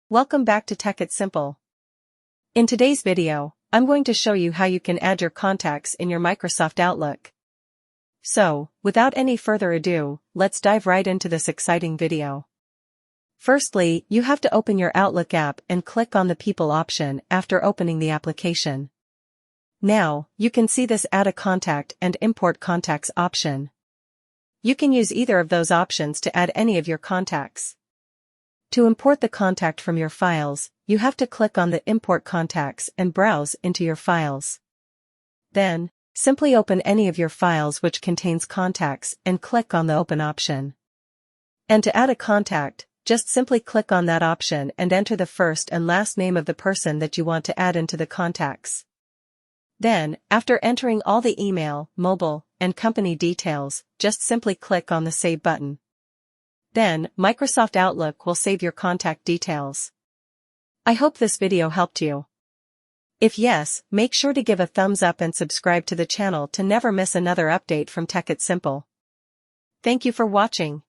Welcome back to Tech It's Simple. In today's video, I'm going to show you how you can add your contacts in your Microsoft Outlook. So, without any further ado, let's dive right into this exciting video. Firstly, you have to open your Outlook app and click on the People option after opening the application. Now, you can see this Add a Contact and Import Contacts option. You can use either of those options to add any of your contacts. To import the contact from your files, you have to click on the Import Contacts and browse into your files. Then, simply open any of your files which contains contacts and click on the Open option. And to add a contact, just simply click on that option and enter the first and last name of the person that you want to add into the contacts. Then, after entering all the email, mobile, and company details, just simply click on the Save button. Then, Microsoft Outlook will save your contact details. I hope this video helped you. If yes, make sure to give a thumbs up and subscribe to the channel to never miss another update from Tech It's Simple. Thank you for watching.